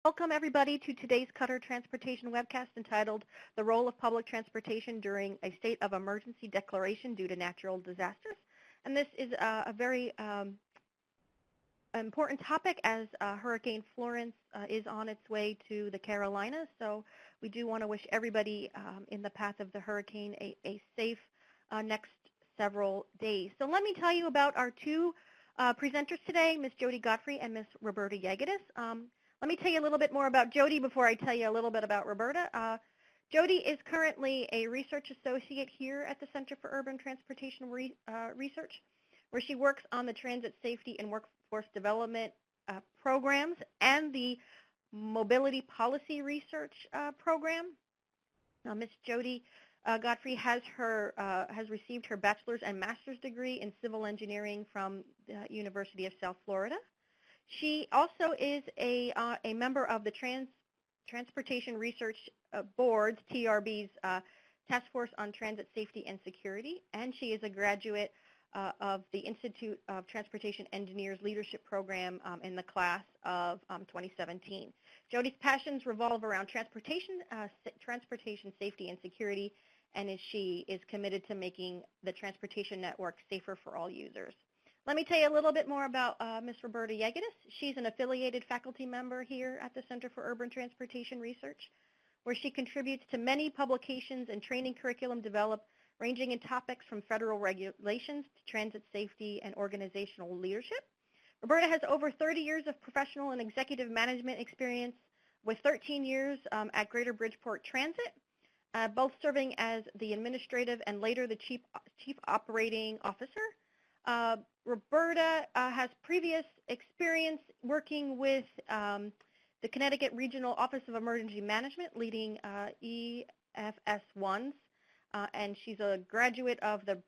Welcome everybody to today's Qatar Transportation webcast entitled The Role of Public Transportation During a State of Emergency Declaration Due to Natural Disasters. And this is a very important topic as Hurricane Florence is on its way to the Carolinas. So we do want to wish everybody in the path of the hurricane a safe next several days. So let me tell you about our two presenters today, Ms. Jody Godfrey and Ms. Roberta Yegadis. Let me tell you a little bit more about Jody before I tell you a little bit about Roberta. Jody is currently a research associate here at the Center for Urban Transportation Research, where she works on the transit safety and workforce development programs and the mobility policy research program. Ms. Jody Godfrey has received her bachelor's and master's degree in civil engineering from the University of South Florida. She also is a member of the Transportation Research Board's, TRB's, Task Force on Transit Safety and Security, and she is a graduate of the Institute of Transportation Engineers Leadership Program in the class of 2017. Jody's passions revolve around transportation safety and security, and she is committed to making the transportation network safer for all users. Let me tell you a little bit more about Ms. Roberta Yegadis. She's an affiliated faculty member here at the Center for Urban Transportation Research, where she contributes to many publications and training curriculum developed ranging in topics from federal regulations to transit safety and organizational leadership. Roberta has over 30 years of professional and executive management experience with 13 years at Greater Bridgeport Transit, both serving as the administrative and later the chief operating officer. Roberta has previous experience working with the Connecticut Regional Office of Emergency Management, leading EFS1s, and she's a graduate of the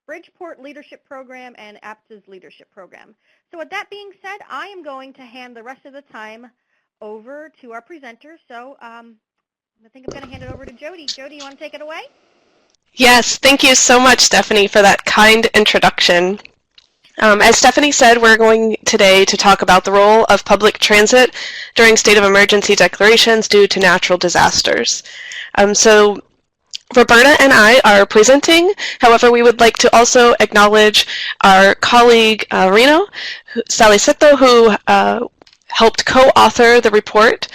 Bridgeport Leadership Program and APTA's Leadership Program. So with that being said, I am going to hand the rest of the time over to our presenters. So I think I'm going to hand it over to Jody. Jody, you want to take it away? Yes, thank you so much, Stephanie, for that kind introduction. As Stephanie said, we're going today to talk about the role of public transit during state of emergency declarations due to natural disasters. So Roberta and I are presenting. However, we would like to also acknowledge our colleague Reno Salicito, who helped co-author the report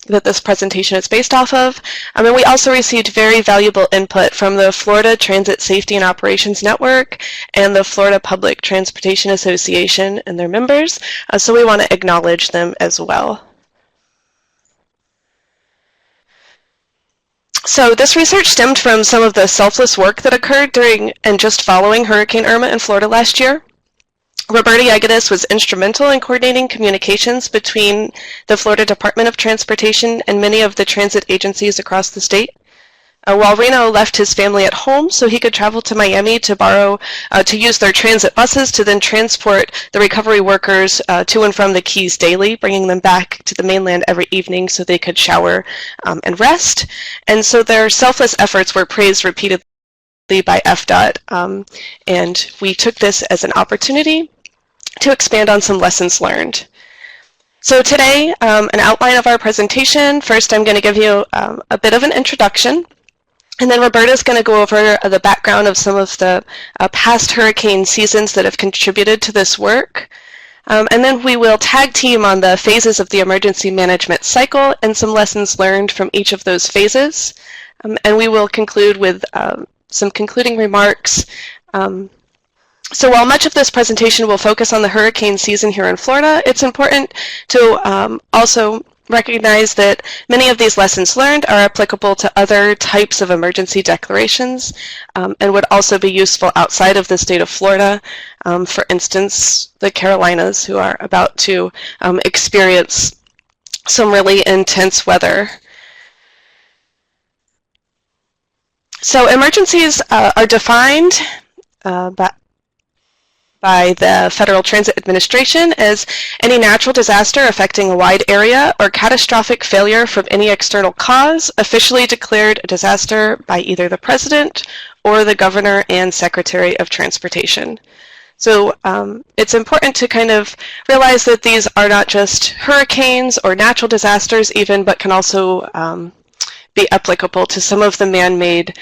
that this presentation is based off of. And we also received very valuable input from the Florida Transit Safety and Operations Network and the Florida Public Transportation Association and their members, so we want to acknowledge them as well. So this research stemmed from some of the selfless work that occurred during and just following Hurricane Irma in Florida last year. Roberta Yegadis was instrumental in coordinating communications between the Florida Department of Transportation and many of the transit agencies across the state. While Reno left his family at home so he could travel to Miami to use their transit buses to then transport the recovery workers to and from the Keys daily, bringing them back to the mainland every evening so they could shower and rest. And so their selfless efforts were praised repeatedly by FDOT, and we took this as an opportunity to expand on some lessons learned. So today, an outline of our presentation. First, I'm going to give you a bit of an introduction, and then Roberta's going to go over the background of some of the past hurricane seasons that have contributed to this work. And then we will tag team on the phases of the emergency management cycle and some lessons learned from each of those phases. And we will conclude with some concluding remarks. So while much of this presentation will focus on the hurricane season here in Florida, it's important to also recognize that many of these lessons learned are applicable to other types of emergency declarations and would also be useful outside of the state of Florida. For instance, the Carolinas, who are about to experience some really intense weather. So emergencies are defined by the Federal Transit Administration as any natural disaster affecting a wide area or catastrophic failure from any external cause officially declared a disaster by either the President or the Governor and Secretary of Transportation. So it's important to kind of realize that these are not just hurricanes or natural disasters even, but can also be applicable to some of the man-made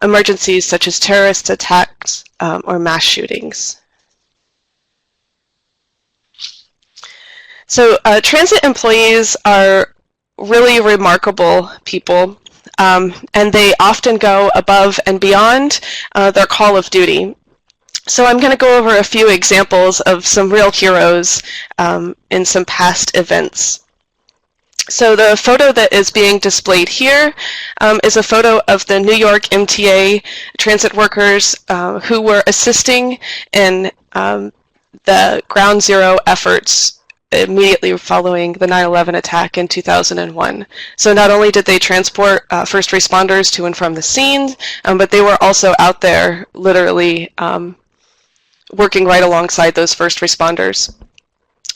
emergencies such as terrorist attacks or mass shootings. So transit employees are really remarkable people, and they often go above and beyond their call of duty. So I'm going to go over a few examples of some real heroes in some past events. So the photo that is being displayed here is a photo of the New York MTA transit workers who were assisting in the ground zero efforts immediately following the 9/11 attack in 2001. So not only did they transport first responders to and from the scene, but they were also out there literally working right alongside those first responders.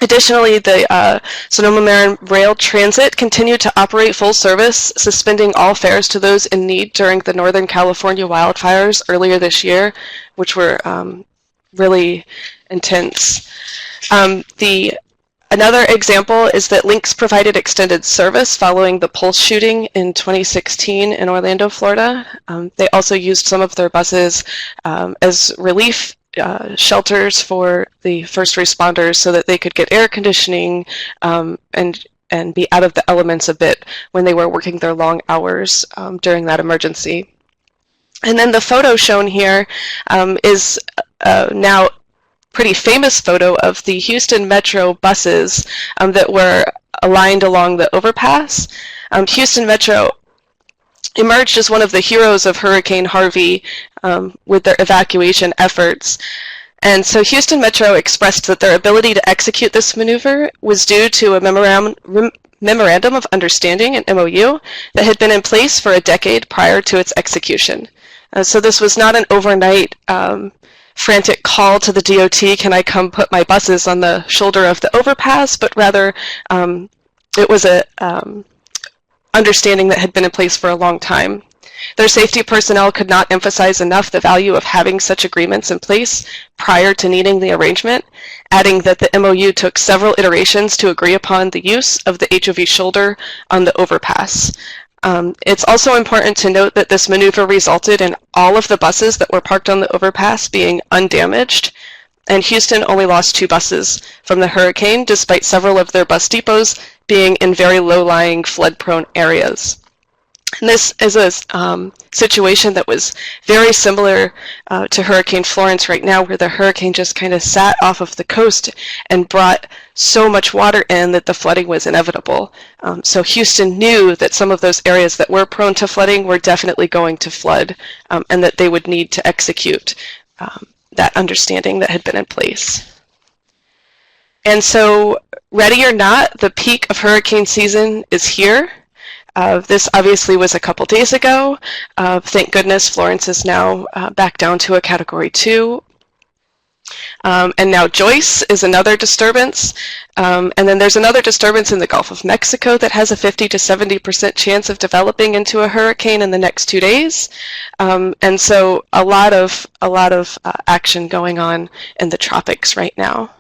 Additionally, the Sonoma-Marin Rail Transit continued to operate full service, suspending all fares to those in need during the Northern California wildfires earlier this year, which were really intense. Another example is that Lynx provided extended service following the Pulse shooting in 2016 in Orlando, Florida. They also used some of their buses as relief shelters for the first responders so that they could get air conditioning and be out of the elements a bit when they were working their long hours during that emergency. And then the photo shown here is now pretty famous photo of the Houston Metro buses that were aligned along the overpass. Houston Metro emerged as one of the heroes of Hurricane Harvey with their evacuation efforts. And so Houston Metro expressed that their ability to execute this maneuver was due to a memorandum of understanding, an MOU, that had been in place for a decade prior to its execution. So this was not an overnight frantic call to the DOT, can I come put my buses on the shoulder of the overpass, but rather it was a understanding that had been in place for a long time. Their safety personnel could not emphasize enough the value of having such agreements in place prior to needing the arrangement, adding that the MOU took several iterations to agree upon the use of the HOV shoulder on the overpass. It's also important to note that this maneuver resulted in all of the buses that were parked on the overpass being undamaged, and Houston only lost 2 buses from the hurricane, despite several of their bus depots being in very low-lying, flood-prone areas. And this is a situation that was very similar to Hurricane Florence right now, where the hurricane just kind of sat off of the coast and brought so much water in that the flooding was inevitable. So Houston knew that some of those areas that were prone to flooding were definitely going to flood, and that they would need to execute that understanding that had been in place. And so, ready or not, the peak of hurricane season is here. This obviously was a couple days ago. Thank goodness Florence is now back down to a Category 2. And now Joyce is another disturbance. And then there's another disturbance in the Gulf of Mexico that has a 50 to 70% chance of developing into a hurricane in the next 2 days. And so a lot of action going on in the tropics right now.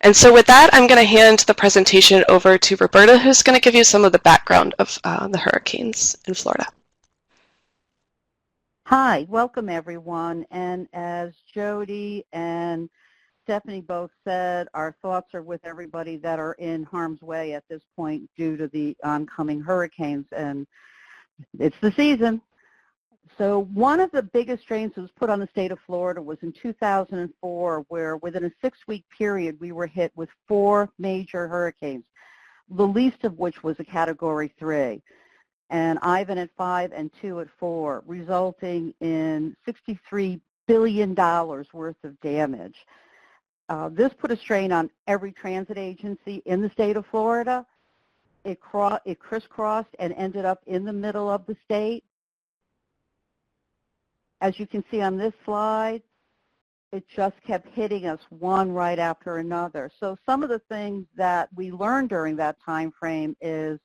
And so with that, I'm going to hand the presentation over to Roberta, who's going to give you some of the background of the hurricanes in Florida. Hi, welcome everyone. And as Jody and Stephanie both said, our thoughts are with everybody that are in harm's way at this point due to the oncoming hurricanes, and it's the season. So one of the biggest strains that was put on the state of Florida was in 2004, where within a 6-week period we were hit with 4 major hurricanes, the least of which was a Category 3, and Ivan at 5 and 2 at 4, resulting in $63 billion worth of damage. This put a strain on every transit agency in the state of Florida. It crisscrossed and ended up in the middle of the state. As you can see on this slide, it just kept hitting us one right after another. So some of the things that we learned during that time frame is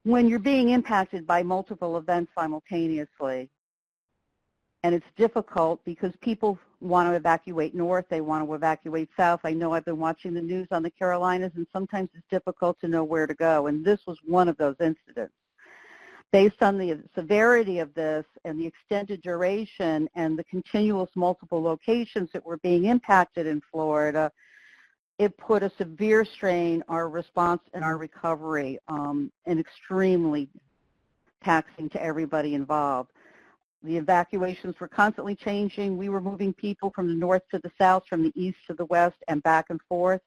when you're being impacted by multiple events simultaneously, and it's difficult because people want to evacuate north, they want to evacuate south. I know I've been watching the news on the Carolinas, and sometimes it's difficult to know where to go, and this was one of those incidents. Based on the severity of this and the extended duration and the continuous multiple locations that were being impacted in Florida, it put a severe strain on our response and our recovery, and extremely taxing to everybody involved. The evacuations were constantly changing. We were moving people from the north to the south, from the east to the west, and back and forth.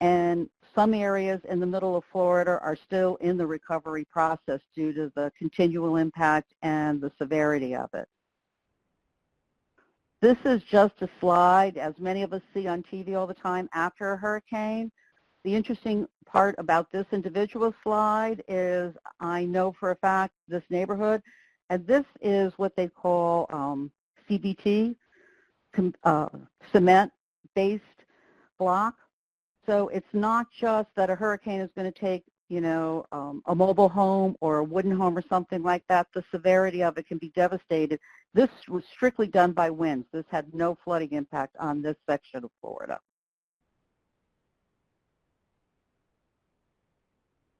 And some areas in the middle of Florida are still in the recovery process due to the continual impact and the severity of it. This is just a slide, as many of us see on TV all the time, after a hurricane. The interesting part about this individual slide is I know for a fact this neighborhood, and this is what they call CBT, cement-based block. So it's not just that a hurricane is going to take, you know, a mobile home or a wooden home or something like that. The severity of it can be devastated. This was strictly done by winds. This had no flooding impact on this section of Florida.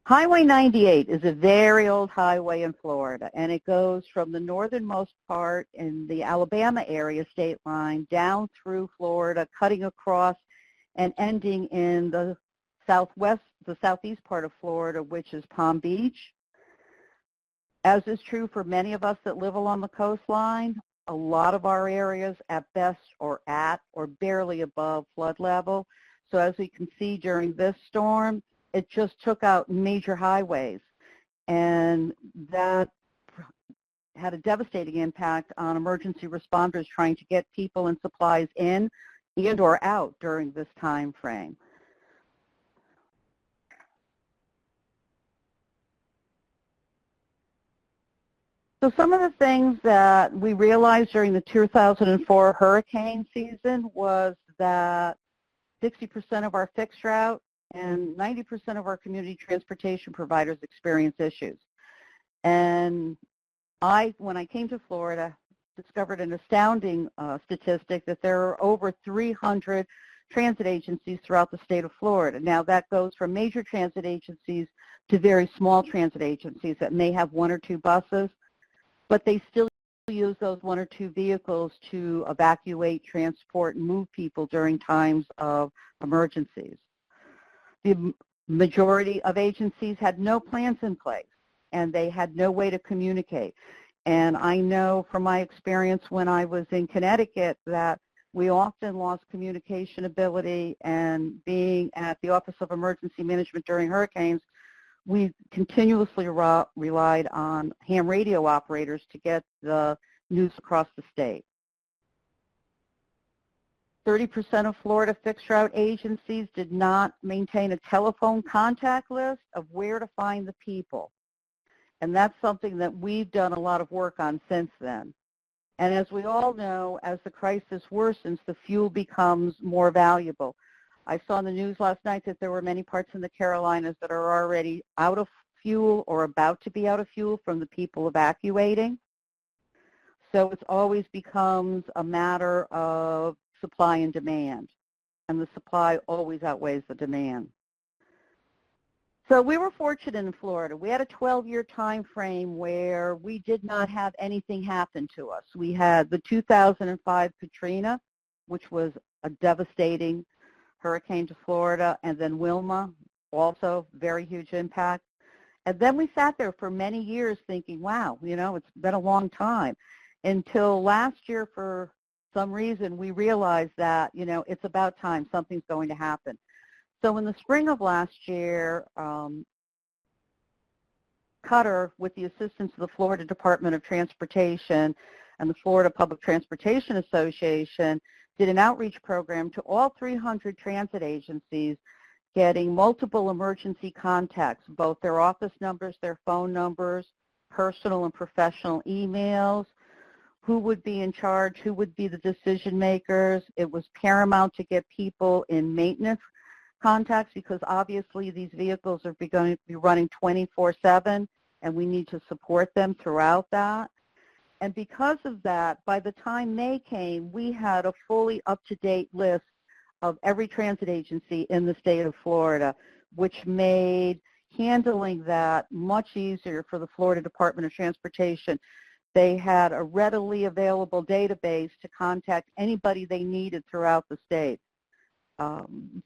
Highway 98 is a very old highway in Florida, and it goes from the northernmost part in the Alabama area state line down through Florida, cutting across and ending in the southeast part of Florida, which is Palm Beach. As is true for many of us that live along the coastline, a lot of our areas at best are at or barely above flood level. So as we can see during this storm, it just took out major highways, and that had a devastating impact on emergency responders trying to get people and supplies in and or out during this time frame. So some of the things that we realized during the 2004 hurricane season was that 60% of our fixed route and 90% of our community transportation providers experience issues. And when I came to Florida, discovered an astounding statistic that there are over 300 transit agencies throughout the state of Florida. Now that goes from major transit agencies to very small transit agencies that may have one or two buses, but they still use those one or two vehicles to evacuate, transport, and move people during times of emergencies. The majority of agencies had no plans in place, and they had no way to communicate. And I know from my experience when I was in Connecticut that we often lost communication ability, and being at the Office of Emergency Management during hurricanes, we continuously relied on ham radio operators to get the news across the state. 30% of Florida fixed route agencies did not maintain a telephone contact list of where to find the people. And that's something that we've done a lot of work on since then. And as we all know, as the crisis worsens, the fuel becomes more valuable. I saw in the news last night that there were many parts in the Carolinas that are already out of fuel or about to be out of fuel from the people evacuating. So it always becomes a matter of supply and demand, and the supply always outweighs the demand. So we were fortunate in Florida. We had a 12-year time frame where we did not have anything happen to us. We had the 2005 Katrina, which was a devastating hurricane to Florida, and then Wilma, also very huge impact. And then we sat there for many years thinking, wow, you know, it's been a long time, until last year for some reason we realized that, you know, it's about time, something's going to happen. So in the spring of last year, Qatar, with the assistance of the Florida Department of Transportation and the Florida Public Transportation Association, did an outreach program to all 300 transit agencies, getting multiple emergency contacts, both their office numbers, their phone numbers, personal and professional emails, who would be in charge, who would be the decision makers. It was paramount to get people in maintenance contacts, because obviously these vehicles are going to be running 24/7, and we need to support them throughout that. And because of that, by the time May came, we had a fully up-to-date list of every transit agency in the state of Florida, which made handling that much easier for the Florida Department of Transportation. They had a readily available database to contact anybody they needed throughout the state.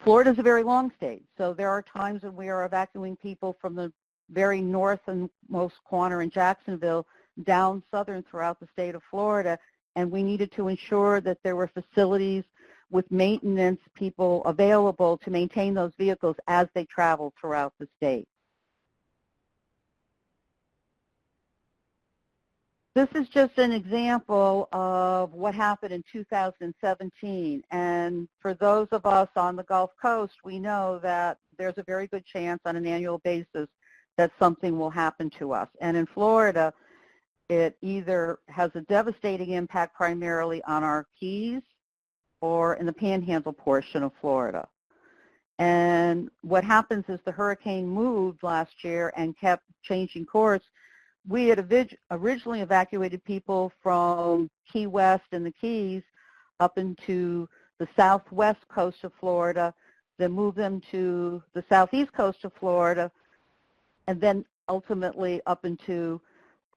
Florida is a very long state, so there are times when we are evacuating people from the very northernmost corner in Jacksonville down southern throughout the state of Florida, and we needed to ensure that there were facilities with maintenance people available to maintain those vehicles as they travel throughout the state. This is just an example of what happened in 2017, and for those of us on the Gulf Coast, we know that there's a very good chance on an annual basis that something will happen to us. And in Florida, it either has a devastating impact primarily on our Keys or in the Panhandle portion of Florida. And what happens is the hurricane moved last year and kept changing course. We had originally evacuated people from Key West and the Keys up into the southwest coast of Florida, then moved them to the southeast coast of Florida, and then ultimately up into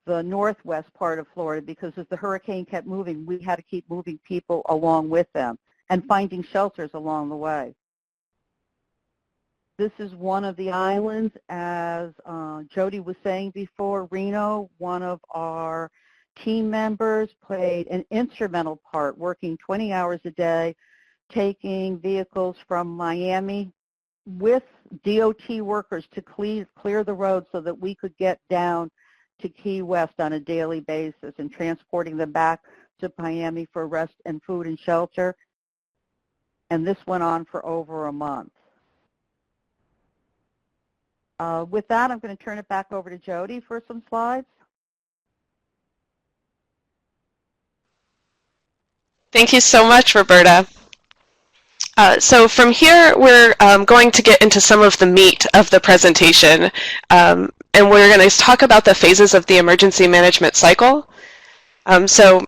the northwest part of Florida, because as the hurricane kept moving, we had to keep moving people along with them and finding shelters along the way. This is one of the islands, as Jody was saying before. Reno, one of our team members, played an instrumental part, working 20 hours a day, taking vehicles from Miami with DOT workers to clear the road so that we could get down to Key West on a daily basis, and transporting them back to Miami for rest and food and shelter. And this went on for over a month. With that, I'm going to turn it back over to Jody for some slides. Thank you so much, Roberta. So from here, we're going to get into some of the meat of the presentation, and we're going to talk about the phases of the emergency management cycle. So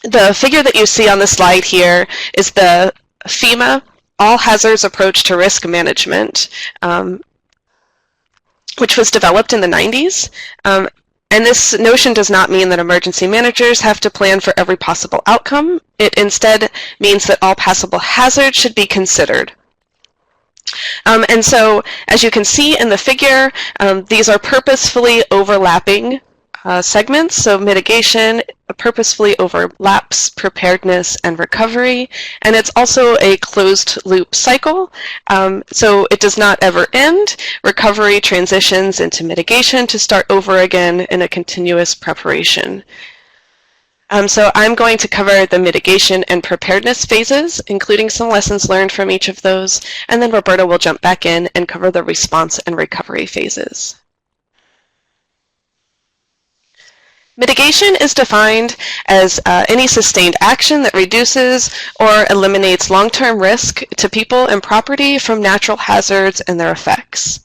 the figure that you see on the slide here is the FEMA All Hazards Approach to Risk Management, which was developed in the 90s. And this notion does not mean that emergency managers have to plan for every possible outcome. It instead means that all possible hazards should be considered. And so, as you can see in the figure, these are purposefully overlapping segments. So mitigation purposefully overlaps preparedness and recovery, and it's also a closed loop cycle. So it does not ever end. Recovery transitions into mitigation to start over again in a continuous preparation. So I'm going to cover the mitigation and preparedness phases, including some lessons learned from each of those, and then Roberta will jump back in and cover the response and recovery phases. Mitigation is defined as any sustained action that reduces or eliminates long-term risk to people and property from natural hazards and their effects.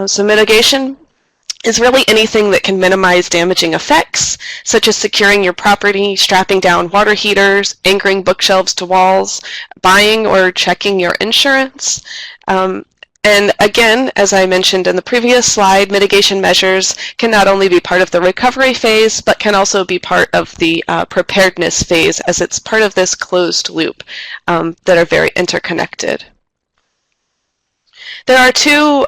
So mitigation is really anything that can minimize damaging effects, such as securing your property, strapping down water heaters, anchoring bookshelves to walls, buying or checking your insurance. And again, as I mentioned in the previous slide, mitigation measures can not only be part of the recovery phase, but can also be part of the preparedness phase, as it's part of this closed loop that are very interconnected. There are two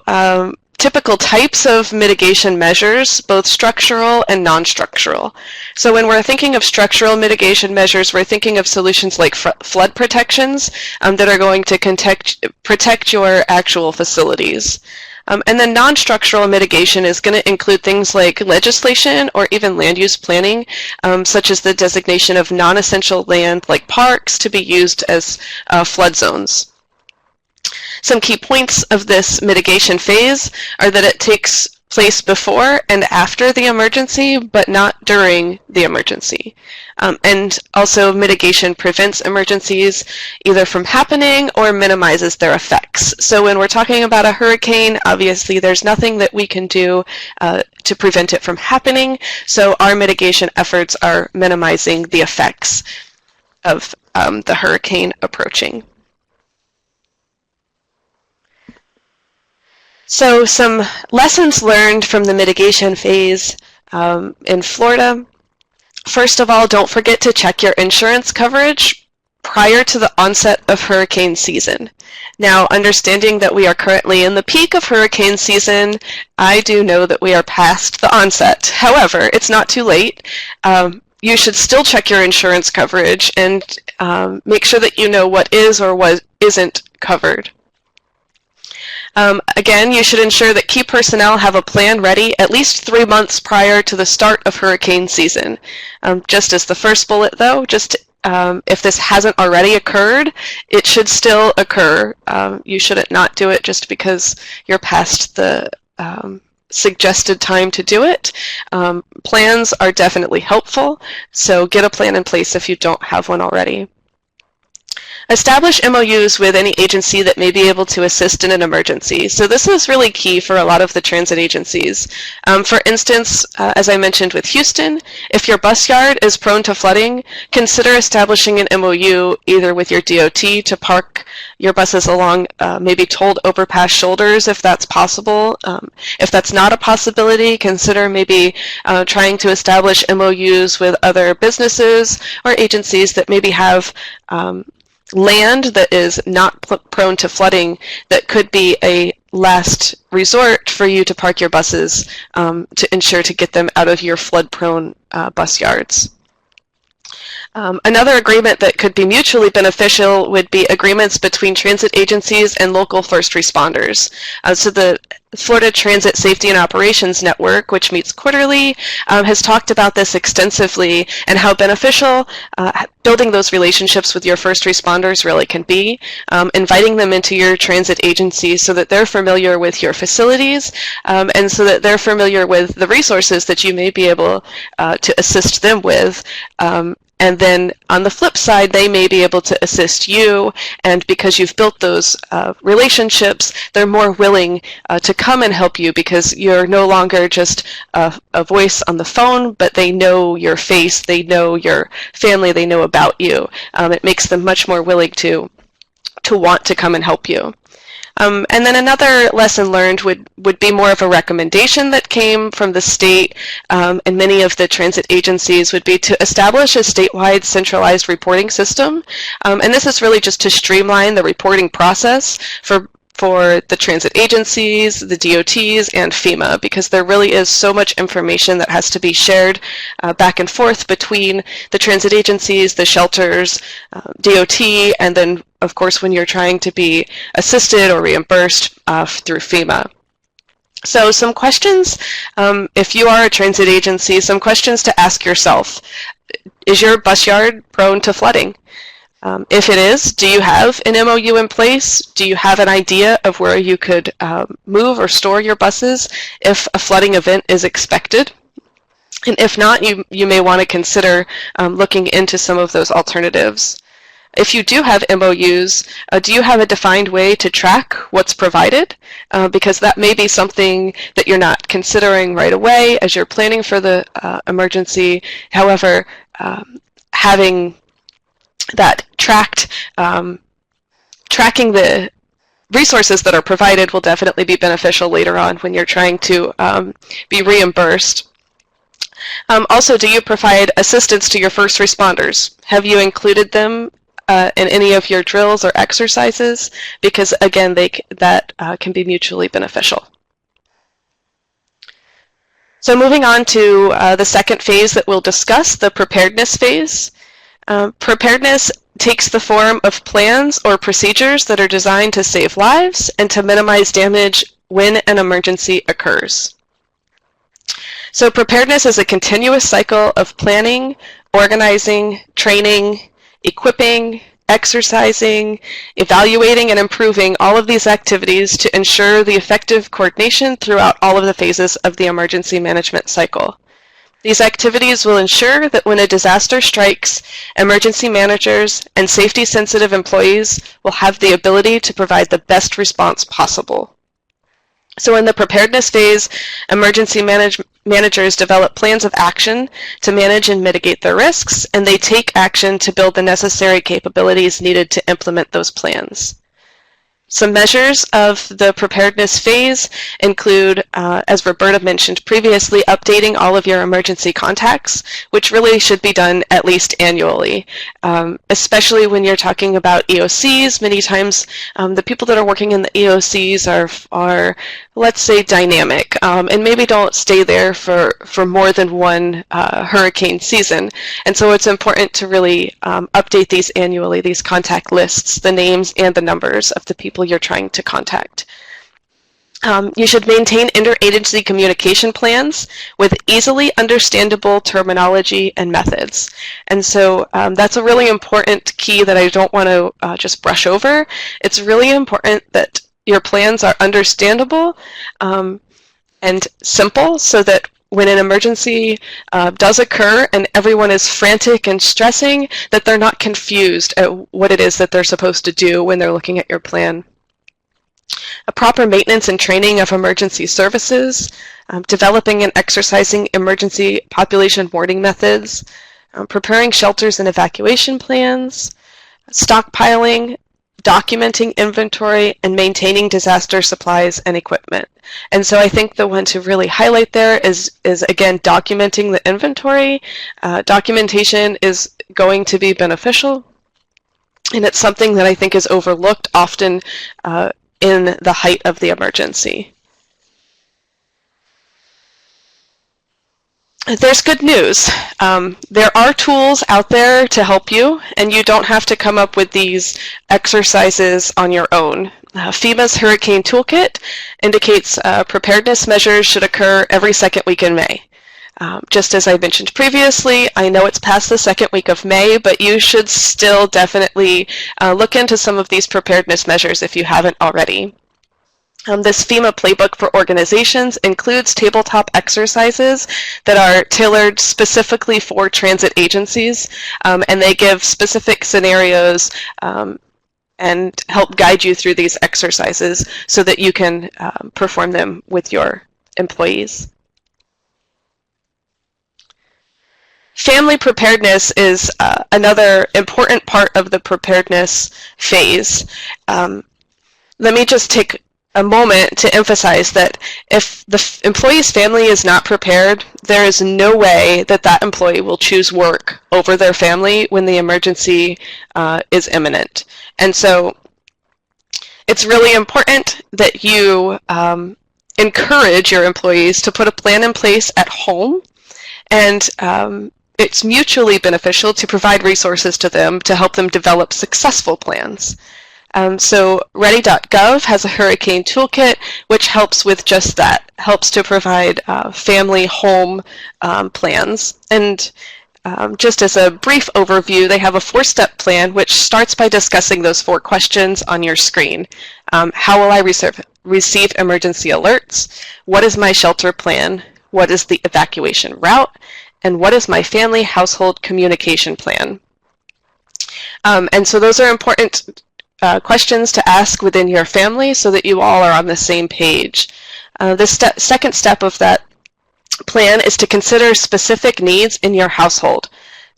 typical types of mitigation measures, both structural and non-structural. So when we're thinking of structural mitigation measures, we're thinking of solutions like flood protections that are going to protect your actual facilities. And then non-structural mitigation is going to include things like legislation or even land use planning, such as the designation of non-essential land like parks to be used as flood zones. Some key points of this mitigation phase are that it takes place before and after the emergency, but not during the emergency. And also mitigation prevents emergencies either from happening or minimizes their effects. So when we're talking about a hurricane, obviously there's nothing that we can do to prevent it from happening. So our mitigation efforts are minimizing the effects of the hurricane approaching. So some lessons learned from the mitigation phase in Florida. First of all, don't forget to check your insurance coverage prior to the onset of hurricane season. Now, understanding that we are currently in the peak of hurricane season, I do know that we are past the onset. However, it's not too late. You should still check your insurance coverage and make sure that you know what is or what isn't covered. Again, you should ensure that key personnel have a plan ready at least 3 months prior to the start of hurricane season. Just as the first bullet, though, if this hasn't already occurred, it should still occur. You shouldn't not do it just because you're past the suggested time to do it. Plans are definitely helpful, so get a plan in place if you don't have one already. Establish MOUs with any agency that may be able to assist in an emergency. So this is really key for a lot of the transit agencies. For instance, as I mentioned with Houston, if your bus yard is prone to flooding, consider establishing an MOU either with your DOT to park your buses along maybe tolled overpass shoulders if that's possible. If that's not a possibility, consider maybe trying to establish MOUs with other businesses or agencies that maybe have land that is not prone to flooding that could be a last resort for you to park your buses to ensure to get them out of your flood-prone bus yards. Another agreement that could be mutually beneficial would be agreements between transit agencies and local first responders. So the Florida Transit Safety and Operations Network, which meets quarterly, has talked about this extensively and how beneficial building those relationships with your first responders really can be. Inviting them into your transit agency so that they're familiar with your facilities and so that they're familiar with the resources that you may be able to assist them with. And then on the flip side, they may be able to assist you, and because you've built those relationships, they're more willing to come and help you because you're no longer just a voice on the phone, but they know your face, they know your family, they know about you. It makes them much more willing to want to come and help you. And then another lesson learned would be more of a recommendation that came from the state and many of the transit agencies would be to establish a statewide centralized reporting system. And this is really just to streamline the reporting process for the transit agencies, the DOTs, and FEMA, because there really is so much information that has to be shared back and forth between the transit agencies, the shelters, DOT, and then, of course, when you're trying to be assisted or reimbursed through FEMA. So some questions, if you are a transit agency, some questions to ask yourself. Is your bus yard prone to flooding? If it is, do you have an MOU in place? Do you have an idea of where you could move or store your buses if a flooding event is expected? And if not, you may want to consider looking into some of those alternatives. If you do have MOUs, do you have a defined way to track what's provided? Because that may be something that you're not considering right away as you're planning for the emergency. However, having that tracking the resources that are provided will definitely be beneficial later on when you're trying to be reimbursed. Also, do you provide assistance to your first responders? Have you included them in any of your drills or exercises? Because again, that can be mutually beneficial. So moving on to the second phase that we'll discuss, the preparedness phase. Preparedness takes the form of plans or procedures that are designed to save lives and to minimize damage when an emergency occurs. So preparedness is a continuous cycle of planning, organizing, training, equipping, exercising, evaluating, and improving all of these activities to ensure the effective coordination throughout all of the phases of the emergency management cycle. These activities will ensure that when a disaster strikes, emergency managers and safety-sensitive employees will have the ability to provide the best response possible. So in the preparedness phase, emergency managers develop plans of action to manage and mitigate their risks, and they take action to build the necessary capabilities needed to implement those plans. Some measures of the preparedness phase include, as Roberta mentioned previously, updating all of your emergency contacts, which really should be done at least annually, especially when you're talking about EOCs. Many times the people that are working in the EOCs are let's say, dynamic, and maybe don't stay there for more than one hurricane season. And so it's important to really update these annually, these contact lists, the names and the numbers of the people you're trying to contact. You should maintain interagency communication plans with easily understandable terminology and methods. And so that's a really important key that I don't want to just brush over. It's really important that your plans are understandable and simple so that when an emergency does occur and everyone is frantic and stressing, that they're not confused at what it is that they're supposed to do when they're looking at your plan. A proper maintenance and training of emergency services, developing and exercising emergency population warning methods, preparing shelters and evacuation plans, stockpiling, documenting inventory, and maintaining disaster supplies and equipment. And so I think the one to really highlight there is again, documenting the inventory. Documentation is going to be beneficial, and it's something that I think is overlooked often in the height of the emergency. There's good news. There are tools out there to help you, and you don't have to come up with these exercises on your own. FEMA's Hurricane Toolkit indicates preparedness measures should occur every second week in May. Just as I mentioned previously, I know it's past the second week of May, but you should still definitely look into some of these preparedness measures if you haven't already. This FEMA playbook for organizations includes tabletop exercises that are tailored specifically for transit agencies, and they give specific scenarios and help guide you through these exercises so that you can perform them with your employees. Family preparedness is another important part of the preparedness phase. Let me just take a moment to emphasize that if the employee's family is not prepared, there is no way that that employee will choose work over their family when the emergency is imminent. And so it's really important that you encourage your employees to put a plan in place at home, and it's mutually beneficial to provide resources to them to help them develop successful plans. So ready.gov has a hurricane toolkit which helps with just that, helps to provide family home plans. And just as a brief overview, they have a 4-step plan which starts by discussing those 4 questions on your screen. How will I receive emergency alerts? What is my shelter plan? What is the evacuation route? And what is my family household communication plan? And so those are important questions to ask within your family so that you all are on the same page. The second step of that plan is to consider specific needs in your household.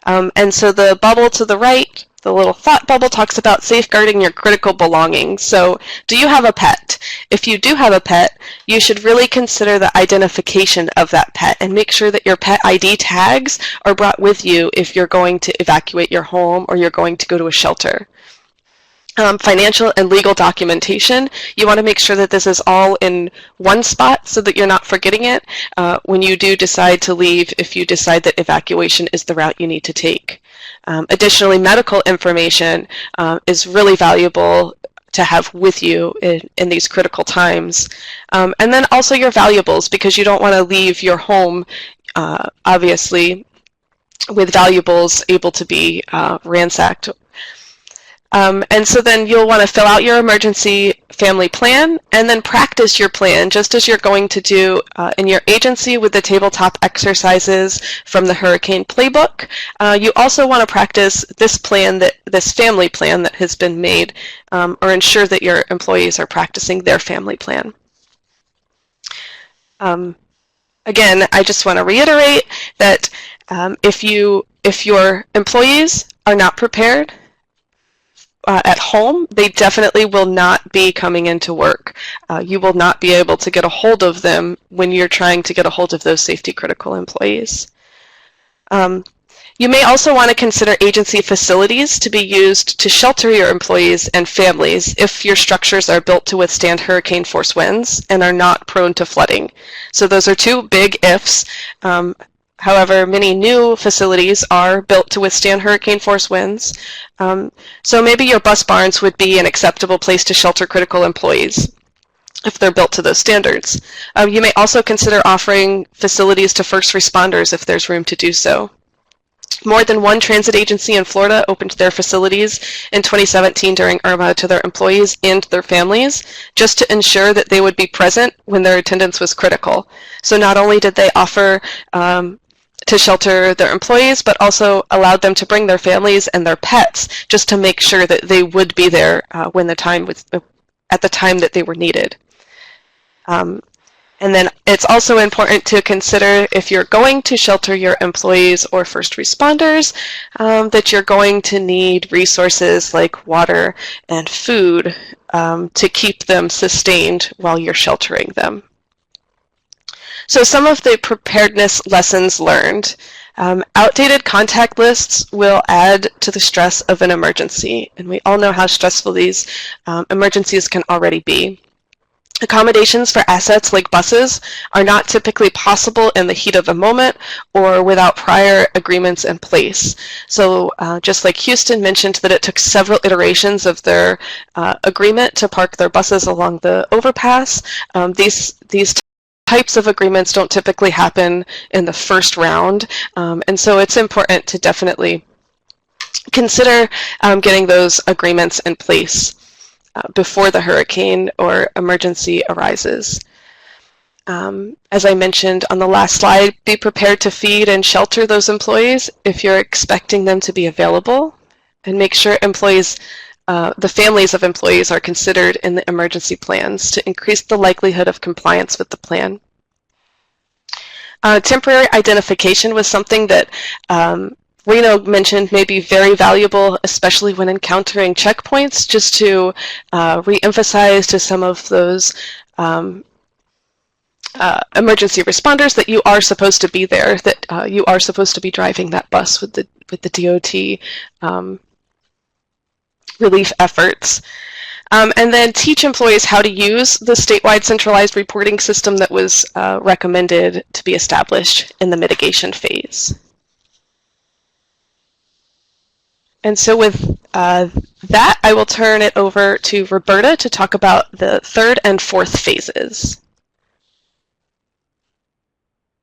And so the bubble to the right, the little thought bubble, talks about safeguarding your critical belongings. So do you have a pet? If you do have a pet, you should really consider the identification of that pet and make sure that your pet ID tags are brought with you if you're going to evacuate your home or you're going to go to a shelter. Financial and legal documentation, you want to make sure that this is all in one spot so that you're not forgetting it when you do decide to leave, if you decide that evacuation is the route you need to take. Additionally, medical information is really valuable to have with you in these critical times. And then also your valuables, because you don't want to leave your home, obviously, with valuables able to be ransacked. And so then you'll want to fill out your emergency family plan and then practice your plan just as you're going to do in your agency with the tabletop exercises from the Hurricane Playbook. You also want to practice this plan, this family plan that has been made, or ensure that your employees are practicing their family plan. Again, I just want to reiterate that if your employees are not prepared at home, they definitely will not be coming into work. You will not be able to get a hold of them when you're trying to get a hold of those safety critical employees. You may also want to consider agency facilities to be used to shelter your employees and families if your structures are built to withstand hurricane force winds and are not prone to flooding. So those are two big ifs. However, many new facilities are built to withstand hurricane force winds. So maybe your bus barns would be an acceptable place to shelter critical employees if they're built to those standards. You may also consider offering facilities to first responders if there's room to do so. More than one transit agency in Florida opened their facilities in 2017 during Irma to their employees and their families, just to ensure that they would be present when their attendance was critical. So not only did they offer to shelter their employees, but also allowed them to bring their families and their pets, just to make sure that they would be there when the time was at the time that they were needed. And then it's also important to consider, if you're going to shelter your employees or first responders, that you're going to need resources like water and food to keep them sustained while you're sheltering them. So some of the preparedness lessons learned. Outdated contact lists will add to the stress of an emergency, and we all know how stressful these emergencies can already be. Accommodations for assets like buses are not typically possible in the heat of the moment or without prior agreements in place. So just like Houston mentioned that it took several iterations of their agreement to park their buses along the overpass, these types of agreements don't typically happen in the first round, and so it's important to definitely consider getting those agreements in place before the hurricane or emergency arises. As I mentioned on the last slide, be prepared to feed and shelter those employees if you're expecting them to be available, and make sure employees, the families of employees, are considered in the emergency plans to increase the likelihood of compliance with the plan. Temporary identification was something that Reno mentioned may be very valuable, especially when encountering checkpoints, just to re-emphasize to some of those emergency responders that you are supposed to be there, that you are supposed to be driving that bus with the DOT relief efforts. And then teach employees how to use the statewide centralized reporting system that was recommended to be established in the mitigation phase. And so with that, I will turn it over to Roberta to talk about the third and fourth phases.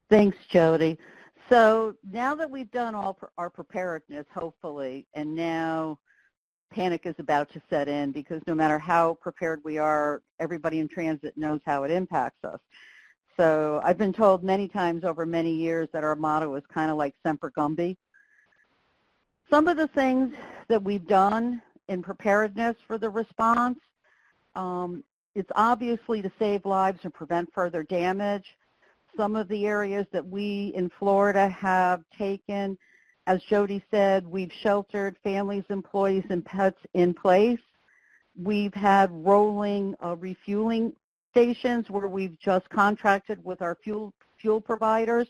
Thanks, Jody. So now that we've done all our preparedness, hopefully, and now panic is about to set in, because no matter how prepared we are, everybody in transit knows how it impacts us. So I've been told many times over many years that our motto is kind of like Semper Gumby. Some of the things that we've done in preparedness for the response, it's obviously to save lives and prevent further damage. Some of the areas that we in Florida have taken, as Jody said, we've sheltered families, employees, and pets in place. We've had rolling refueling stations where we've just contracted with our fuel providers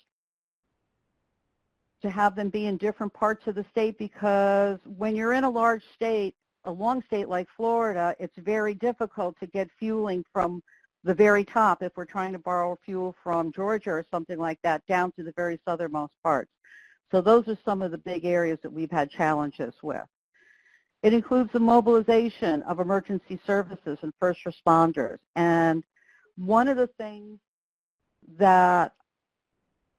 to have them be in different parts of the state, because when you're in a large state, a long state like Florida, it's very difficult to get fueling from the very top, if we're trying to borrow fuel from Georgia or something like that, down to the very southernmost parts. So those are some of the big areas that we've had challenges with. It includes the mobilization of emergency services and first responders. And one of the things that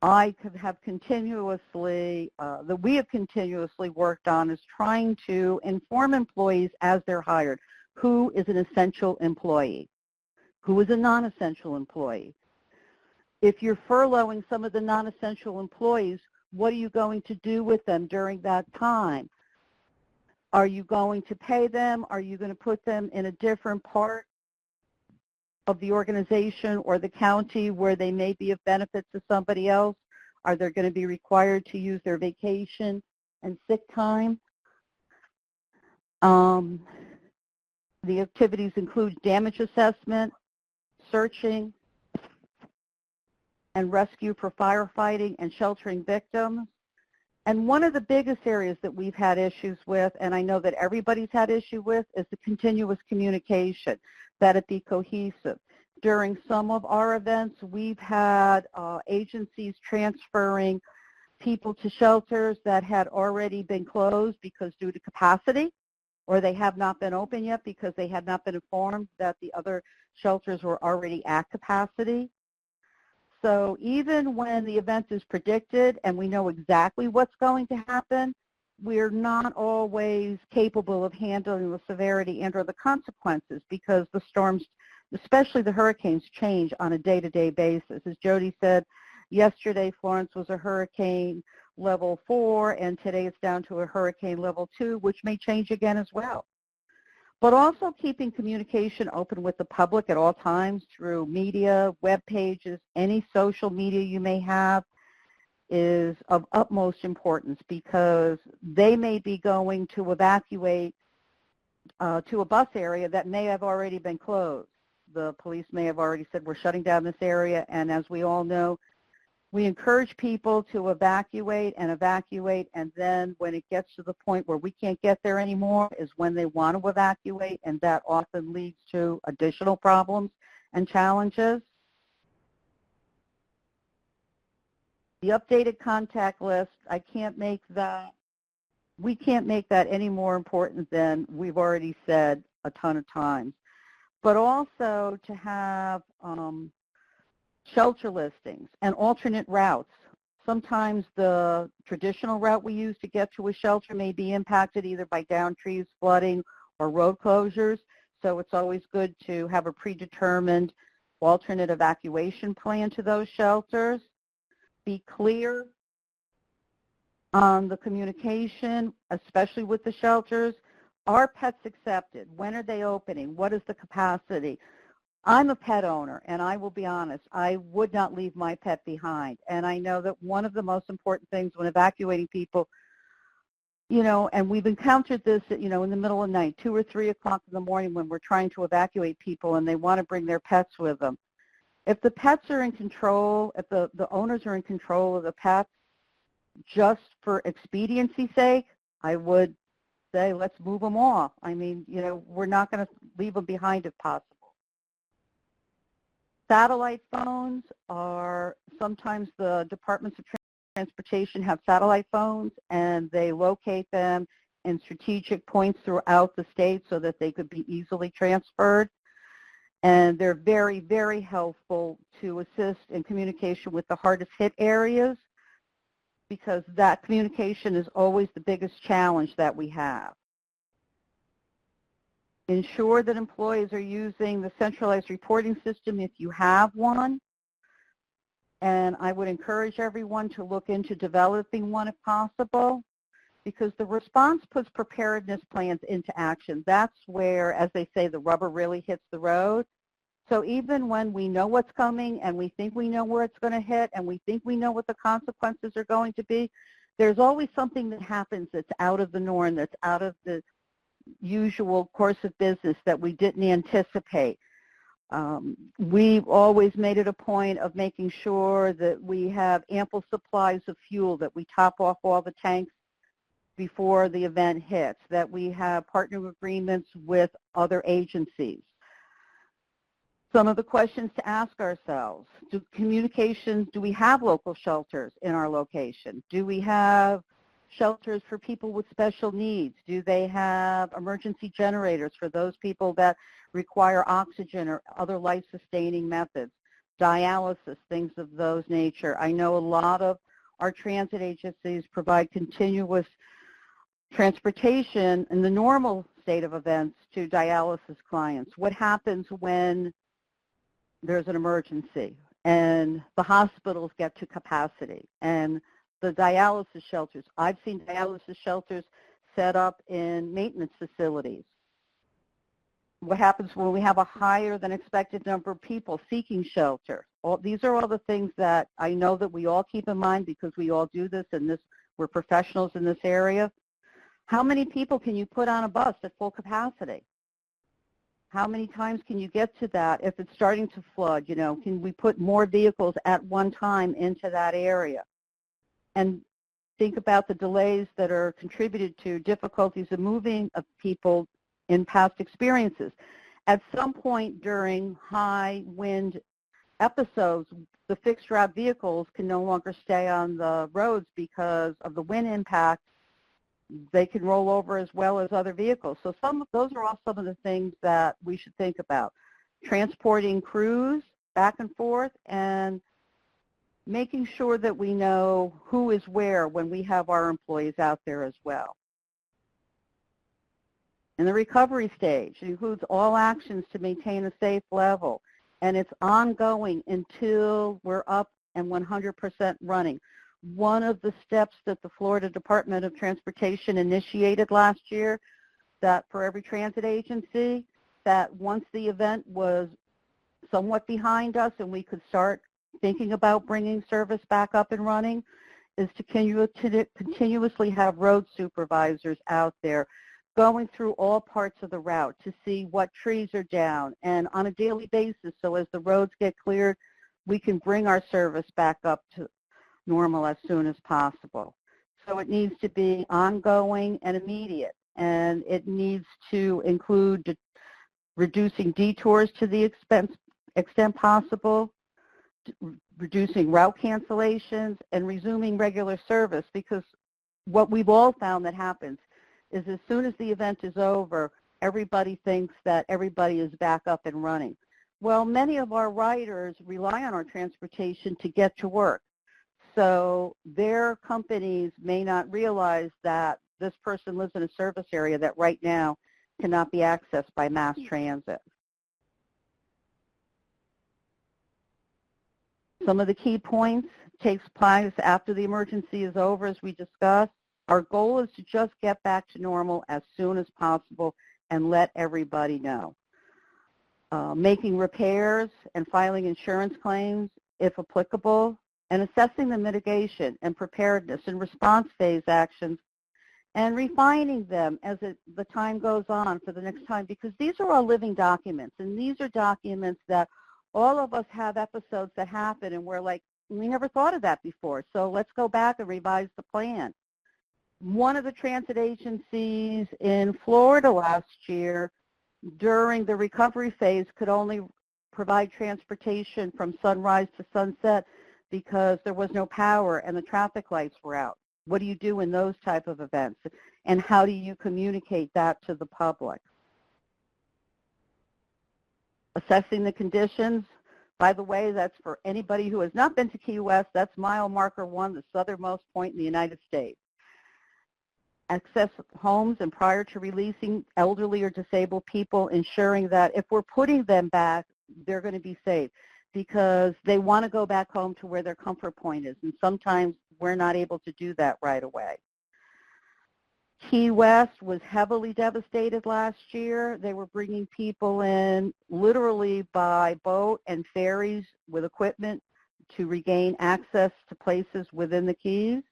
I have continuously, that we have continuously worked on is trying to inform employees as they're hired who is an essential employee, who is a non-essential employee. If you're furloughing some of the non-essential employees, what are you going to do with them during that time? Are you going to pay them? Are you going to put them in a different part of the organization or the county where they may be of benefit to somebody else? Are they going to be required to use their vacation and sick time? The activities include damage assessment, searching, and rescue for firefighting and sheltering victims. And one of the biggest areas that we've had issues with, and I know that everybody's had issue with, is the continuous communication, that it be cohesive. During some of our events, we've had agencies transferring people to shelters that had already been closed because due to capacity, or they have not been open yet because they had not been informed that the other shelters were already at capacity. So even when the event is predicted and we know exactly what's going to happen, we're not always capable of handling the severity and or the consequences because the storms, especially the hurricanes, change on a day-to-day basis. As Jody said, yesterday Florence was a hurricane level 4 and today it's down to a hurricane level 2, which may change again as well. But also keeping communication open with the public at all times through media, web pages, any social media you may have is of utmost importance because they may be going to evacuate to a bus area that may have already been closed. The police may have already said, we're shutting down this area, and as we all know, we encourage people to evacuate, and then when it gets to the point where we can't get there anymore is when they want to evacuate, and that often leads to additional problems and challenges. The updated contact list, we can't make that any more important than we've already said a ton of times. But also to have shelter listings and alternate routes. Sometimes the traditional route we use to get to a shelter may be impacted either by downed trees, flooding, or road closures. So it's always good to have a predetermined alternate evacuation plan to those shelters. Be clear on the communication, especially with the shelters. Are pets accepted? When are they opening? What is the capacity? I'm a pet owner, and I will be honest, I would not leave my pet behind. And I know that one of the most important things when evacuating people, and we've encountered this, in the middle of the night, 2 or 3 o'clock in the morning when we're trying to evacuate people and they want to bring their pets with them. If the pets are in control, if the owners are in control of the pets, just for expediency's sake, I would say let's move them off. I mean, we're not going to leave them behind if possible. Satellite phones are, sometimes the departments of transportation have satellite phones and they locate them in strategic points throughout the state so that they could be easily transferred. And they're very, very helpful to assist in communication with the hardest hit areas because that communication is always the biggest challenge that we have. Ensure that employees are using the centralized reporting system if you have one. And I would encourage everyone to look into developing one if possible because the response puts preparedness plans into action. That's where, as they say, the rubber really hits the road. So even when we know what's coming and we think we know where it's going to hit and we think we know what the consequences are going to be, there's always something that happens that's out of the norm, that's out of the usual course of business that we didn't anticipate. We've always made it a point of making sure that we have ample supplies of fuel, that we top off all the tanks before the event hits, that we have partner agreements with other agencies. Some of the questions to ask ourselves: do we have local shelters in our location? Do we have shelters for people with special needs? Do they have emergency generators for those people that require oxygen or other life-sustaining methods? dialysis, things of those nature. I know a lot of our transit agencies provide continuous transportation in the normal state of events to dialysis clients. What happens when there's an emergency and the hospitals get to capacity and the dialysis shelters? I've seen dialysis shelters set up in maintenance facilities. What happens when we have a higher than expected number of people seeking shelter? These are all the things that I know that we all keep in mind because we all do this, and we're professionals in this area. How many people can you put on a bus at full capacity? How many times can you get to that if it's starting to flood? You know, can we put more vehicles at one time into that area? And think about the delays that are contributed to difficulties of moving of people in past experiences. At some point during high wind episodes, the fixed route vehicles can no longer stay on the roads because of the wind impact. They can roll over as well as other vehicles. So those are all some of the things that we should think about. Transporting crews back and forth and making sure that we know who is where when we have our employees out there as well. And the recovery stage includes all actions to maintain a safe level, and it's ongoing until we're up and 100% running. One of the steps that the Florida Department of Transportation initiated last year, that for every transit agency, that once the event was somewhat behind us and we could start thinking about bringing service back up and running, is to continuously have road supervisors out there going through all parts of the route to see what trees are down, and on a daily basis, so as the roads get cleared, we can bring our service back up to normal as soon as possible. So it needs to be ongoing and immediate, and it needs to include reducing detours to the extent possible, reducing route cancellations, and resuming regular service, because what we've all found that happens is as soon as the event is over, everybody thinks that everybody is back up and running. Well, many of our riders rely on our transportation to get to work. So their companies may not realize that this person lives in a service area that right now cannot be accessed by mass transit. Some of the key points takes place after the emergency is over, as we discussed. Our goal is to just get back to normal as soon as possible and let everybody know. Making repairs and filing insurance claims, if applicable, and assessing the mitigation and preparedness and response phase actions and refining them as the time goes on for the next time, because these are all living documents, and these are documents that all of us have episodes that happen and we're like, we never thought of that before, so let's go back and revise the plan. One of the transit agencies in Florida last year during the recovery phase could only provide transportation from sunrise to sunset because there was no power and the traffic lights were out. What do you do in those type of events? And how do you communicate that to the public? Assessing the conditions. By the way, that's for anybody who has not been to Key West. That's mile marker 1, the southernmost point in the United States. Access homes, and prior to releasing elderly or disabled people, ensuring that if we're putting them back, they're going to be safe because they want to go back home to where their comfort point is, and sometimes we're not able to do that right away. Key West was heavily devastated last year. They were bringing people in literally by boat and ferries with equipment to regain access to places within the Keys.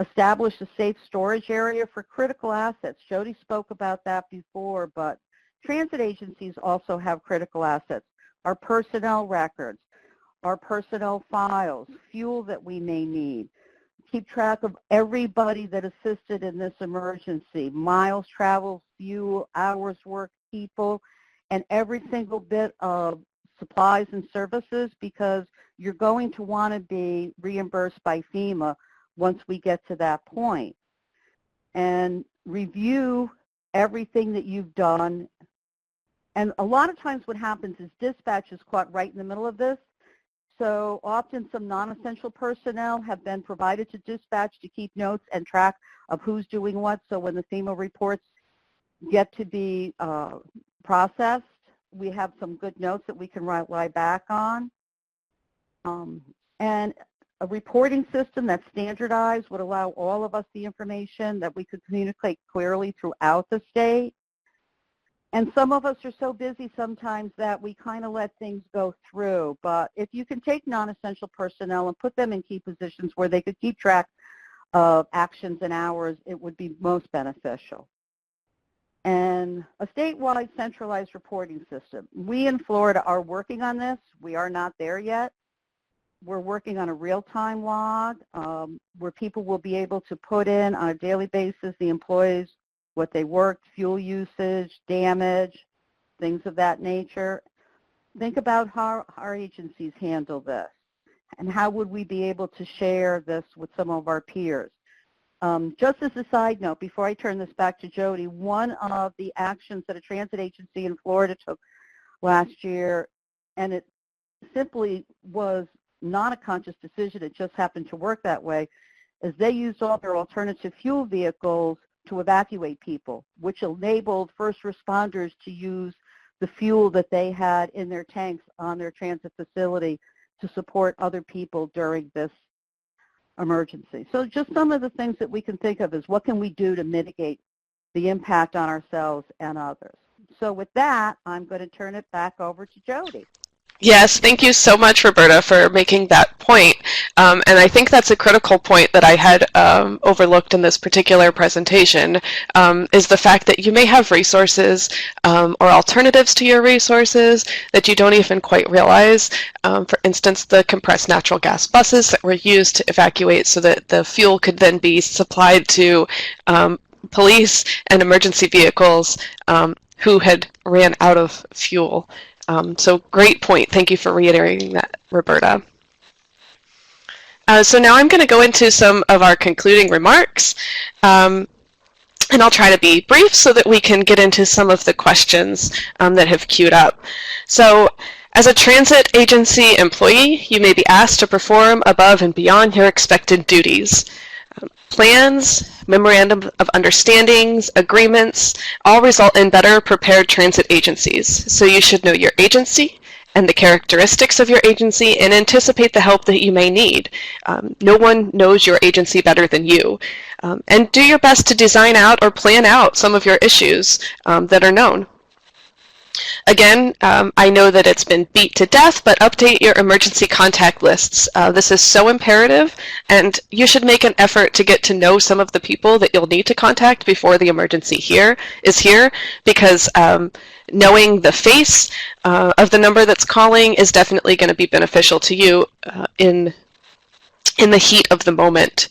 Establish a safe storage area for critical assets. Jody spoke about that before, but transit agencies also have critical assets. Our personnel records, our personnel files, fuel that we may need. Keep track of everybody that assisted in this emergency, miles traveled, fuel, hours worked, people, and every single bit of supplies and services, because you're going to want to be reimbursed by FEMA once we get to that point. And review everything that you've done And a lot of times what happens is dispatch is caught right in the middle of this. So often some non-essential personnel have been provided to dispatch to keep notes and track of who's doing what. So when the FEMA reports get to be processed, we have some good notes that we can rely back on. And a reporting system that's standardized would allow all of us the information that we could communicate clearly throughout the state. And some of us are so busy sometimes that we kind of let things go through. But if you can take non-essential personnel and put them in key positions where they could keep track of actions and hours, it would be most beneficial. And a statewide centralized reporting system. We in Florida are working on this. We are not there yet. We're working on a real-time log where people will be able to put in on a daily basis the employees, what they worked, fuel usage, damage, things of that nature. Think about how our agencies handle this and how would we be able to share this with some of our peers. Just as a side note, before I turn this back to Jody, one of the actions that a transit agency in Florida took last year, and it simply was not a conscious decision, it just happened to work that way, is they used all their alternative fuel vehicles to evacuate people, which enabled first responders to use the fuel that they had in their tanks on their transit facility to support other people during this emergency. So just some of the things that we can think of is what can we do to mitigate the impact on ourselves and others. So with that, I'm going to turn it back over to Jody. Yes, thank you so much, Roberta, for making that point. And I think that's a critical point that I had overlooked in this particular presentation, is the fact that you may have resources or alternatives to your resources that you don't even quite realize. For instance, the compressed natural gas buses that were used to evacuate so that the fuel could then be supplied to police and emergency vehicles who had ran out of fuel. So great point. Thank you for reiterating that, Roberta. So now I'm going to go into some of our concluding remarks, and I'll try to be brief so that we can get into some of the questions that have queued up. So as a transit agency employee, you may be asked to perform above and beyond your expected duties. Plans, memorandum of understandings, agreements, all result in better prepared transit agencies. So you should know your agency and the characteristics of your agency and anticipate the help that you may need. No one knows your agency better than you. And do your best to design out or plan out some of your issues that are known. Again, I know that it's been beat to death, but update your emergency contact lists. This is so imperative, and you should make an effort to get to know some of the people that you'll need to contact before the emergency is here, because knowing the face of the number that's calling is definitely going to be beneficial to you in the heat of the moment.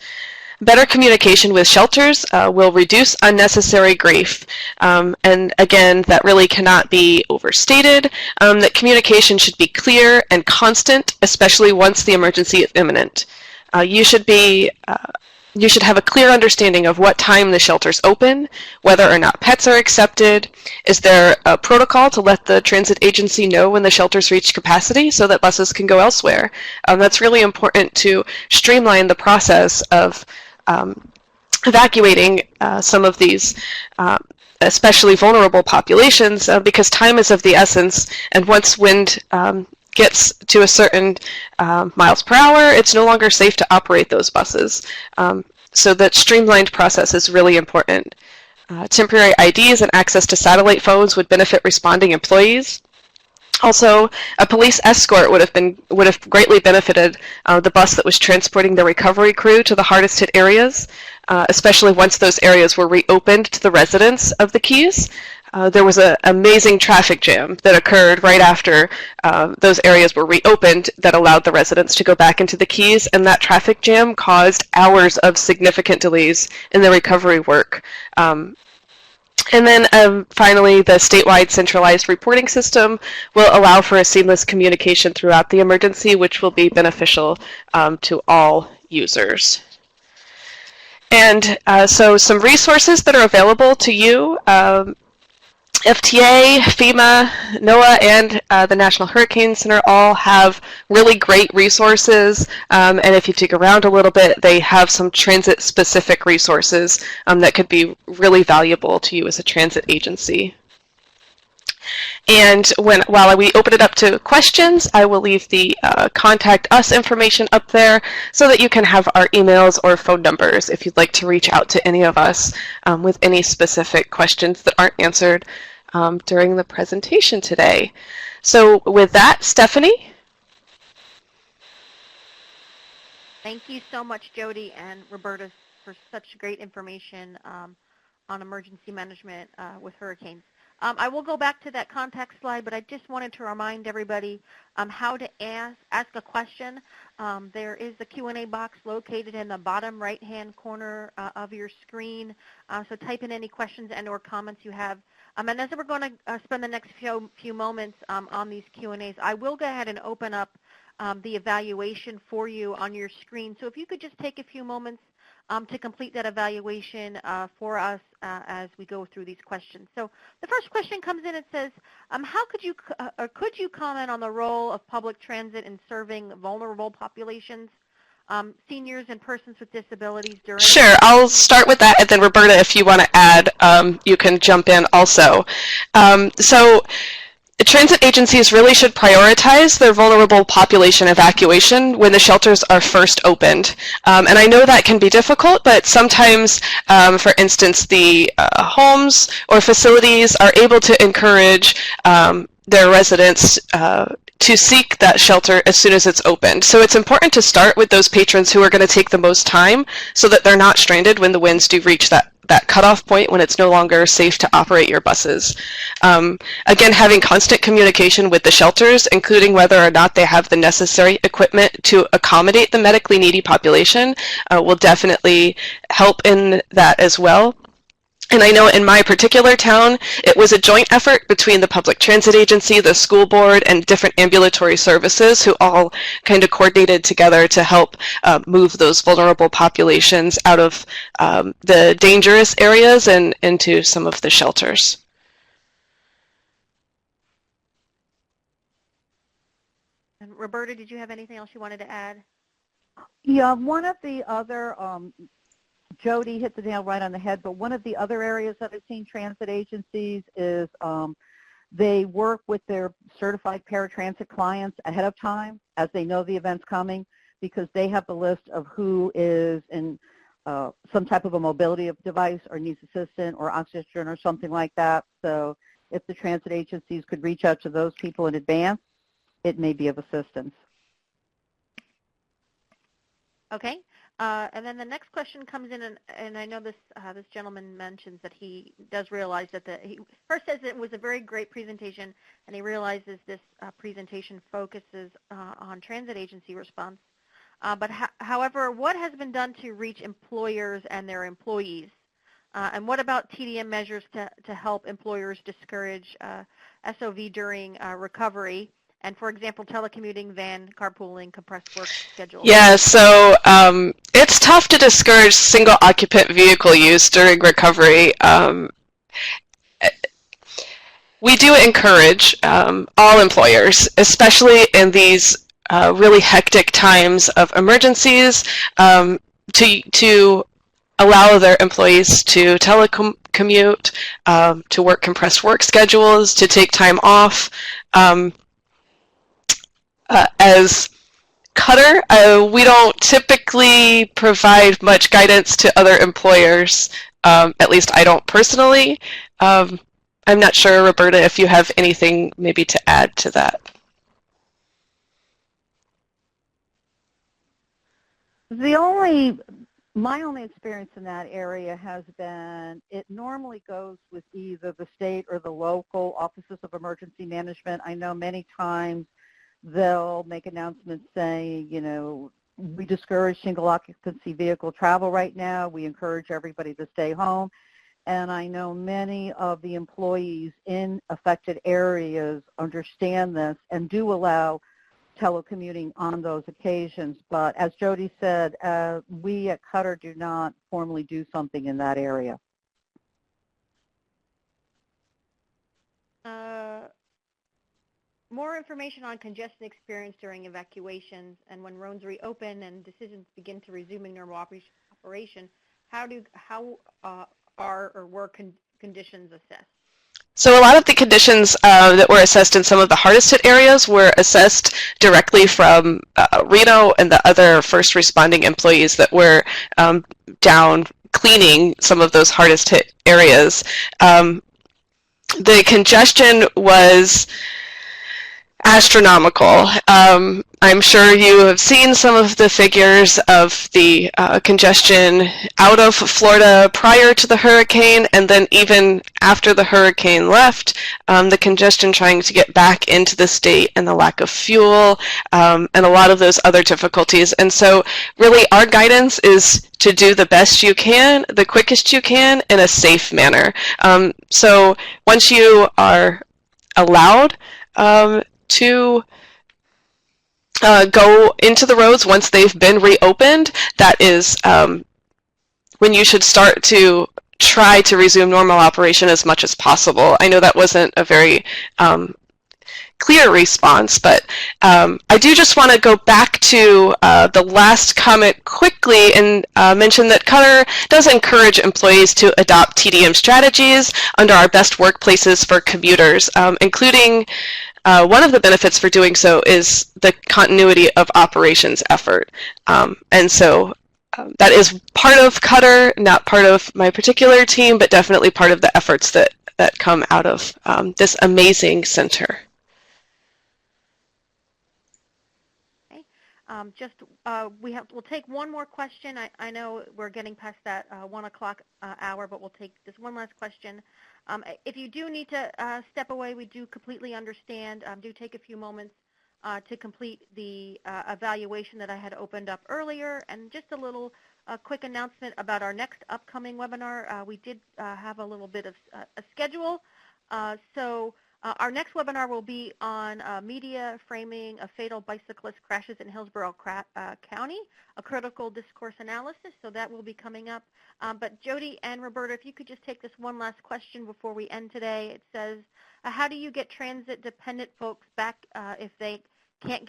Better communication with shelters will reduce unnecessary grief. And again, that really cannot be overstated, that communication should be clear and constant, especially once the emergency is imminent. You should have a clear understanding of what time the shelters open, whether or not pets are accepted. Is there a protocol to let the transit agency know when the shelters reach capacity so that buses can go elsewhere? That's really important to streamline the process of evacuating some of these especially vulnerable populations because time is of the essence, and once wind gets to a certain miles per hour, it's no longer safe to operate those buses. So that streamlined process is really important. Temporary IDs and access to satellite phones would benefit responding employees. Also, a police escort would have greatly benefited the bus that was transporting the recovery crew to the hardest hit areas, especially once those areas were reopened to the residents of the Keys. There was an amazing traffic jam that occurred right after those areas were reopened that allowed the residents to go back into the Keys, and that traffic jam caused hours of significant delays in the recovery work. And then finally, the statewide centralized reporting system will allow for a seamless communication throughout the emergency, which will be beneficial to all users. And so some resources that are available to you FTA, FEMA, NOAA, and the National Hurricane Center all have really great resources, and if you dig around a little bit, they have some transit-specific resources that could be really valuable to you as a transit agency. And while we open it up to questions, I will leave the contact us information up there so that you can have our emails or phone numbers if you'd like to reach out to any of us with any specific questions that aren't answered during the presentation today. So with that, Stephanie? Thank you so much, Jody and Roberta, for such great information on emergency management with hurricanes. I will go back to that contact slide, but I just wanted to remind everybody how to ask a question. There is the Q&A box located in the bottom right-hand corner of your screen. So type in any questions and or comments you have. And as we're going to spend the next few moments on these Q&As, I will go ahead and open up the evaluation for you on your screen. So if you could just take a few moments to complete that evaluation for us as we go through these questions. So the first question comes in. It says, how could you comment on the role of public transit in serving vulnerable populations, seniors and persons with disabilities during? Sure, I'll start with that, and then Roberta, if you want to add, you can jump in also. Transit agencies really should prioritize their vulnerable population evacuation when the shelters are first opened. And I know that can be difficult, but sometimes, for instance, the homes or facilities are able to encourage their residents to seek that shelter as soon as it's opened. So it's important to start with those patrons who are going to take the most time so that they're not stranded when the winds do reach that cutoff point when it's no longer safe to operate your buses. Again, having constant communication with the shelters, including whether or not they have the necessary equipment to accommodate the medically needy population, will definitely help in that as well. And I know in my particular town, it was a joint effort between the public transit agency, the school board, and different ambulatory services who all kind of coordinated together to help move those vulnerable populations out of the dangerous areas and into some of the shelters. And Roberta, did you have anything else you wanted to add? Yeah, one of the other Jody hit the nail right on the head, but one of the other areas that I've seen transit agencies is they work with their certified paratransit clients ahead of time as they know the event's coming, because they have the list of who is in some type of a mobility device or needs assistance or oxygen or something like that. So if the transit agencies could reach out to those people in advance, it may be of assistance. Okay. And then the next question comes in, and I know this gentleman mentions that he does realize that he first says it was a very great presentation, and he realizes this presentation focuses on transit agency response. But however, what has been done to reach employers and their employees? And what about TDM measures to help employers discourage SOV during recovery? And for example, telecommuting, van, carpooling, compressed work schedules. Yeah, so it's tough to discourage single occupant vehicle use during recovery. We do encourage all employers, especially in these really hectic times of emergencies, to allow their employees to telecommute, to work compressed work schedules, to take time off. As Cutter, we don't typically provide much guidance to other employers, at least I don't personally. I'm not sure, Roberta, if you have anything maybe to add to that. My only experience in that area has been it normally goes with either the state or the local offices of emergency management. I know many times they'll make announcements saying, you know, we discourage single occupancy vehicle travel right now. We encourage everybody to stay home. And I know many of the employees in affected areas understand this and do allow telecommuting on those occasions. But as Jody said, we at Cutter do not formally do something in that area. more information on congestion experience during evacuations and when roads reopen and decisions begin to resuming normal operation, how are or were conditions assessed? So a lot of the conditions that were assessed in some of the hardest hit areas were assessed directly from Reno and the other first responding employees that were down cleaning some of those hardest hit areas. The congestion was astronomical. I'm sure you have seen some of the figures of the congestion out of Florida prior to the hurricane, and then even after the hurricane left, the congestion trying to get back into the state and the lack of fuel, and a lot of those other difficulties. And so really our guidance is to do the best you can, the quickest you can, in a safe manner. So once you are allowed to go into the roads once they've been reopened, that is when you should start to try to resume normal operation as much as possible. I know that wasn't a very clear response, but I do just want to go back to the last comment quickly and mention that Qatar does encourage employees to adopt TDM strategies under our best workplaces for commuters, including one of the benefits for doing so is the continuity of operations effort. And so that is part of Qatar, not part of my particular team, but definitely part of the efforts that come out of this amazing center. Okay. We'll take one more question. I know we're getting past that 1 o'clock hour, but we'll take this one last question. If you do need to step away, we do completely understand. Do take a few moments to complete the evaluation that I had opened up earlier. And just a little quick announcement about our next upcoming webinar. We did have a little bit of a schedule. Our next webinar will be on media framing of fatal bicyclist crashes in Hillsborough County, a critical discourse analysis. So that will be coming up. But Jody and Roberta, if you could just take this one last question before we end today. It says, how do you get transit-dependent folks back if they can't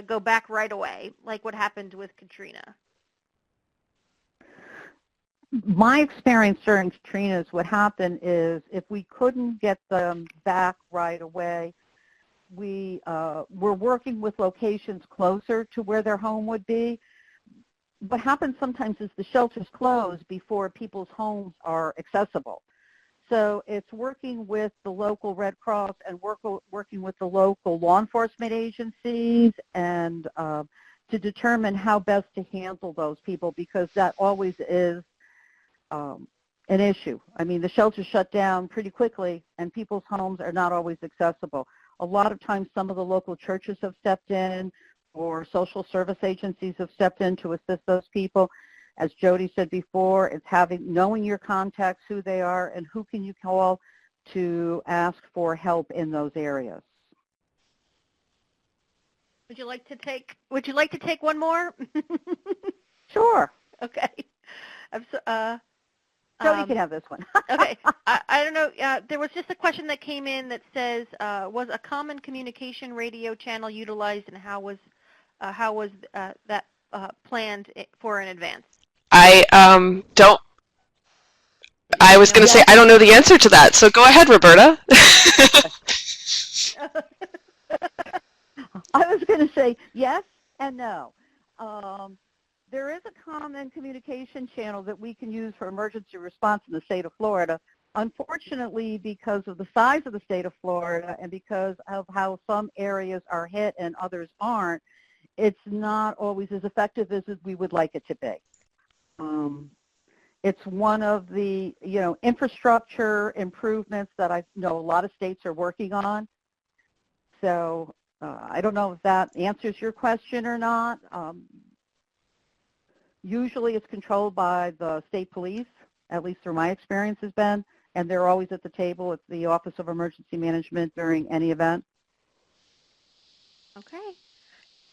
go back right away, like what happened with Katrina? My experience during Katrina is what happened is if we couldn't get them back right away, we were working with locations closer to where their home would be. What happens sometimes is the shelters close before people's homes are accessible. So it's working with the local Red Cross and working with the local law enforcement agencies and to determine how best to handle those people, because that always is an issue. I mean, the shelters shut down pretty quickly and people's homes are not always accessible. A lot of times some of the local churches have stepped in or social service agencies have stepped in to assist those people. As Jody said before, it's knowing your contacts, who they are, and who can you call to ask for help in those areas. Would you like to take one more? Sure. Okay. Jody can have this one. Okay. I don't know. There was just a question that came in that says, was a common communication radio channel utilized, and how was that planned for in advance? I was going to say I don't know the answer to that, so go ahead, Roberta. I was going to say yes and no. There is a common communication channel that we can use for emergency response in the state of Florida. Unfortunately, because of the size of the state of Florida and because of how some areas are hit and others aren't, it's not always as effective as we would like it to be. It's one of the, infrastructure improvements that I know a lot of states are working on. So I don't know if that answers your question or not. Usually it's controlled by the state police, at least through my experience has been, and they're always at the table at the Office of Emergency Management during any event. Okay.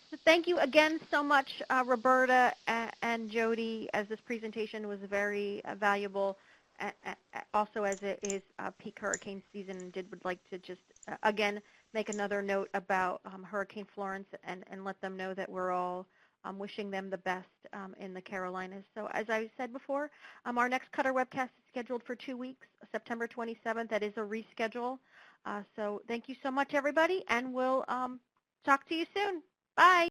So thank you again so much, Roberta and Jody, as this presentation was very valuable. also as it is peak hurricane season, and would like to just, again, make another note about Hurricane Florence and let them know that we're all wishing them the best in the Carolinas. So as I said before, our next Cutter webcast is scheduled for 2 weeks, September 27th. That is a reschedule. So thank you so much, everybody, and we'll talk to you soon. Bye.